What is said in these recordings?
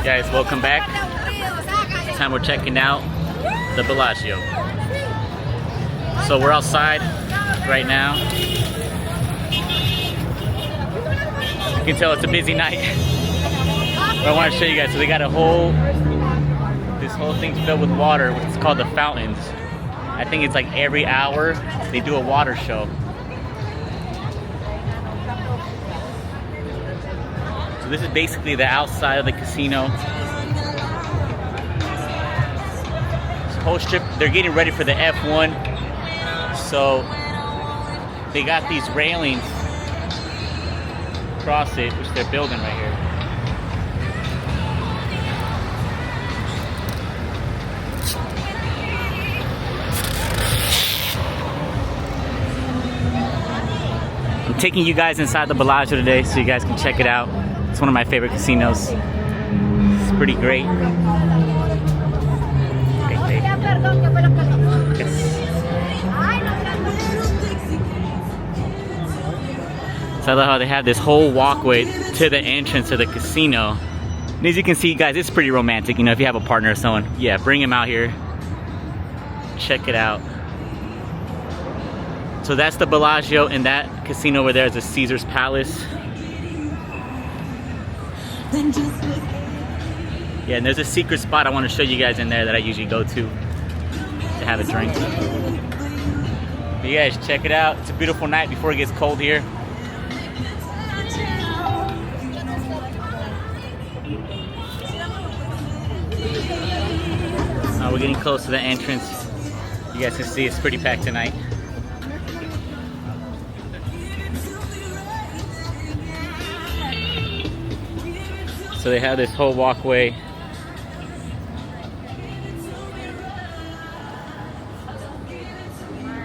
Guys, welcome back. This time we're checking out the Bellagio. So we're outside right now. You can tell it's a busy night. But I want to show you guys. So they got this whole thing's filled with water, which is called the Fountains. I think it's like every hour they do a water show. So this is basically the outside of the casino. This whole strip, they're getting ready for the F1. So they got these railings across it, which they're building right here. I'm taking you guys inside the Bellagio today so you guys can check it out. It's one of my favorite casinos. It's pretty great. So I love how they have this whole walkway to the entrance of the casino. And as you can see, guys, it's pretty romantic. You know, if you have a partner or someone, yeah, bring him out here. Check it out. So that's the Bellagio, and that casino over there is the Caesar's Palace. Yeah, and there's a secret spot I want to show you guys in there that I usually go to have a drink. But you guys, check it out. It's a beautiful night before it gets cold here. We're getting close to the entrance. You guys can see it's pretty packed tonight. So they have this whole walkway.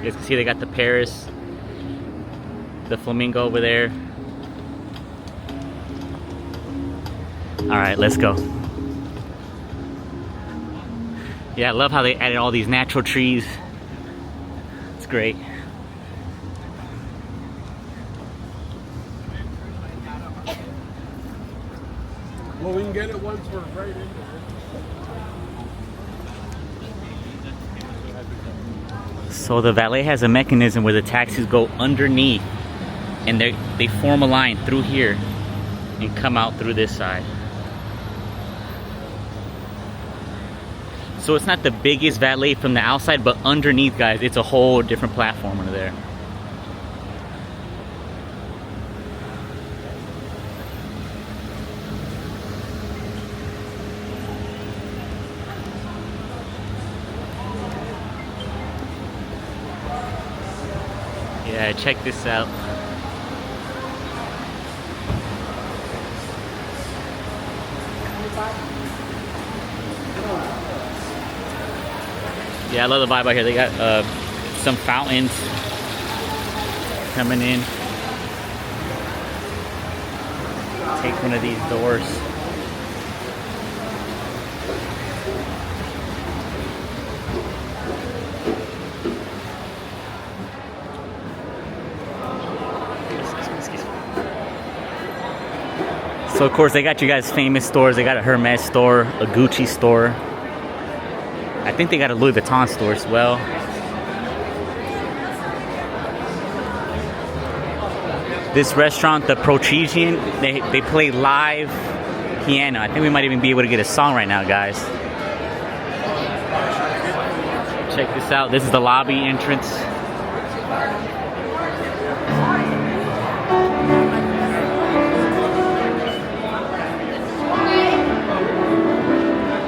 You guys can see they got the Paris, the flamingo over there. All right, let's go. Yeah, I love how they added all these natural trees. It's great. Well, we can get it once we're right into it. So the valet has a mechanism where the taxis go underneath and they form a line through here and come out through this side. So it's not the biggest valet from the outside, but underneath, guys, it's a whole different platform under there. Yeah, check this out. Yeah, I love the vibe out here. They got some fountains coming in. Take one of these doors. So of course they got you guys famous stores. They got a Hermes store, a Gucci store. I think they got a Louis Vuitton store as well. This restaurant, the Protresian, they play live piano. I think we might even be able to get a song right now, guys. Check this out. This is the lobby entrance.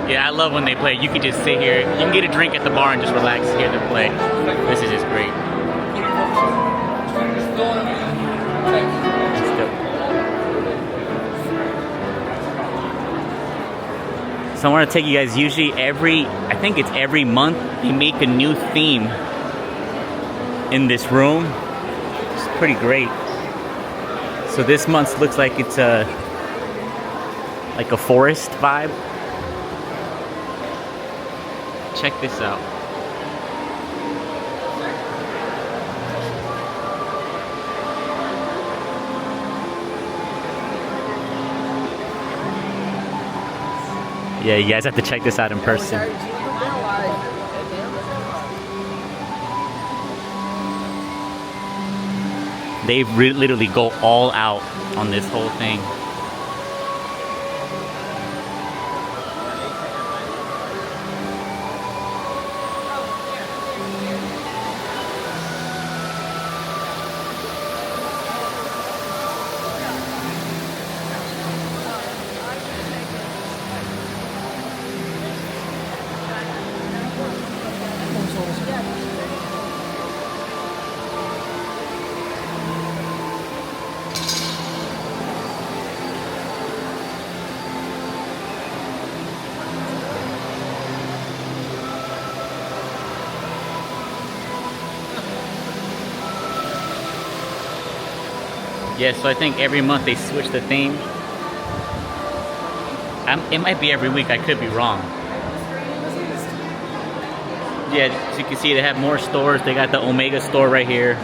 Yeah, I love when they play. You can just sit here. You can get a drink at the bar and just relax, hear them play. This is just great. So I want to take you guys, usually I think it's every month, they make a new theme in this room. It's pretty great. So this month looks like it's like a forest vibe. Check this out. Yeah, you guys have to check this out in person. They literally go all out on this whole thing. Yeah, so I think every month they switch the theme. It might be every week, I could be wrong. Yeah, as you can see, they have more stores. They got the Omega store right here.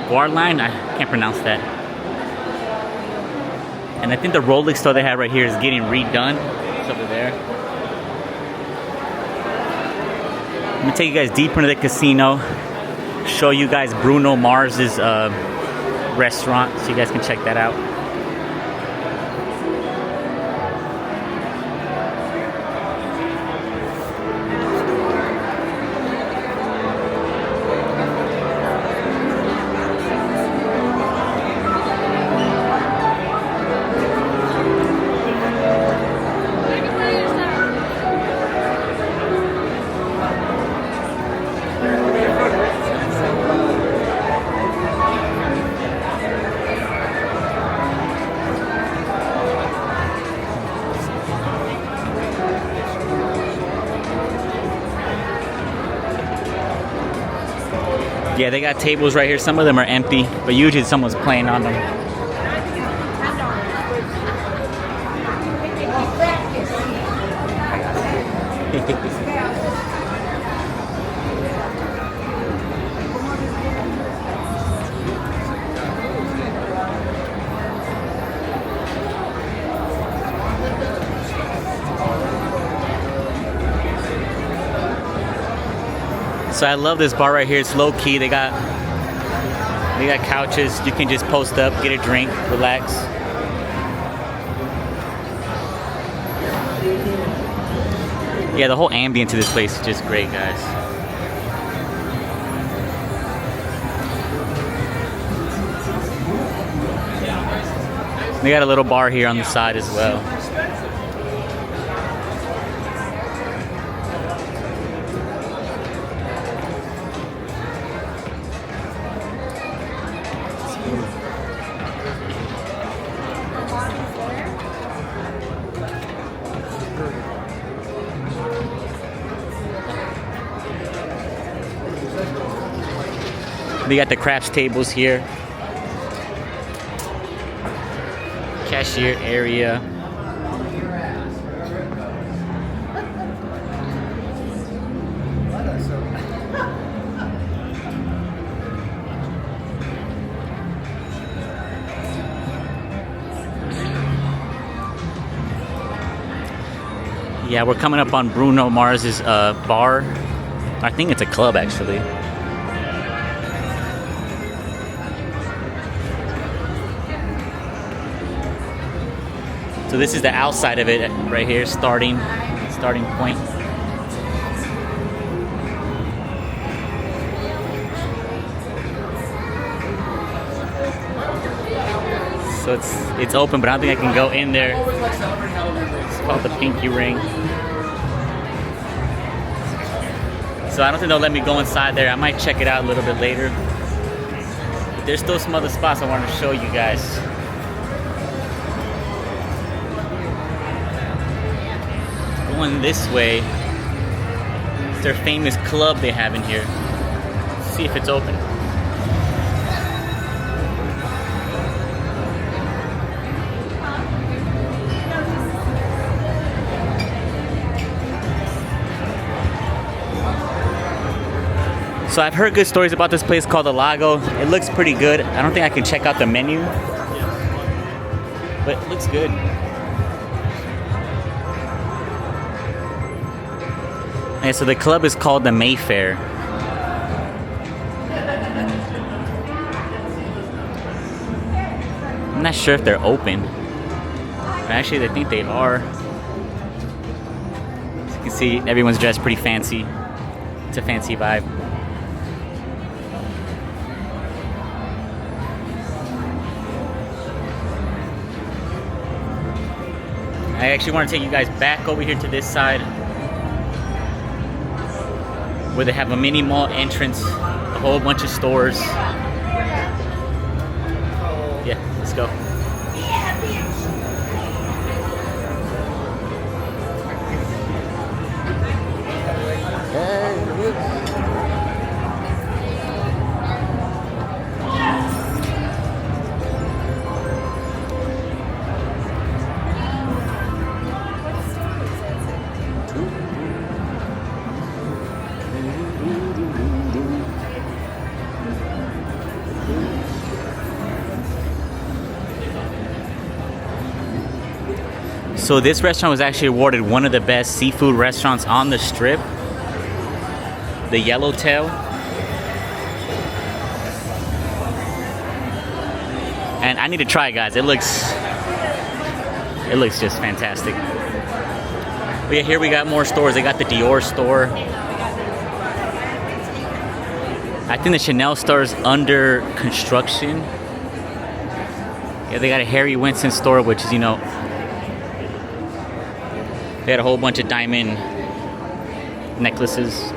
Guarline, I can't pronounce that. And I think the Rolex store they have right here is getting redone. It's over there. I'm gonna take you guys deeper into the casino. Show you guys Bruno Mars's restaurant, so you guys can check that out. Yeah, they got tables right here. Some of them are empty, but usually someone's playing on them. So I love this bar right here. It's low key. They got couches. You can just post up, get a drink, relax. Yeah, the whole ambience of this place is just great, guys. They got a little bar here on the side as well. They got the craps tables here. Cashier area. Yeah, we're coming up on Bruno Mars's bar. I think it's a club, actually. So this is the outside of it right here, starting point. So it's open, but I don't think I can go in there. It's called the Pinky Ring. So I don't think they'll let me go inside there. I might check it out a little bit later. There's still some other spots I want to show you guys. Going this way, it's their famous club they have in here. Let's see if it's open. So I've heard good stories about this place called the Lago. It looks pretty good. I don't think I can check out the menu, but it looks good. Okay, so the club is called the Mayfair. I'm not sure if they're open. Actually, I think they are. As you can see, everyone's dressed pretty fancy. It's a fancy vibe. I actually want to take you guys back over here to this side where they have a mini mall entrance, a whole bunch of stores. Yeah, let's go. So this restaurant was actually awarded one of the best seafood restaurants on the Strip, the Yellowtail. And I need to try it, guys. It looks just fantastic. But yeah, here we got more stores. They got the Dior store. I think the Chanel store is under construction. Yeah, they got a Harry Winston store, which is, you know, they had a whole bunch of diamond necklaces.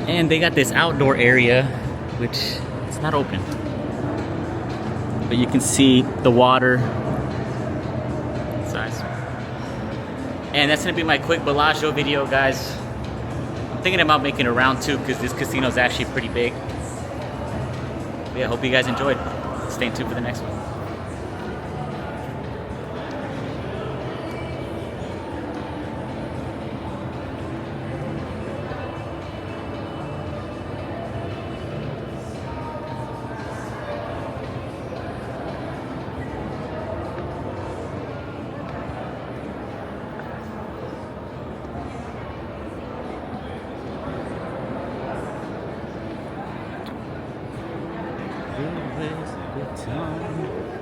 And they got this outdoor area, which it's not open. But you can see the water. Size. And that's gonna be my quick Bellagio video, guys. I'm thinking about making a round 2 because this casino is actually pretty big. But yeah, hope you guys enjoyed. Stay tuned for the next one. Always a good time.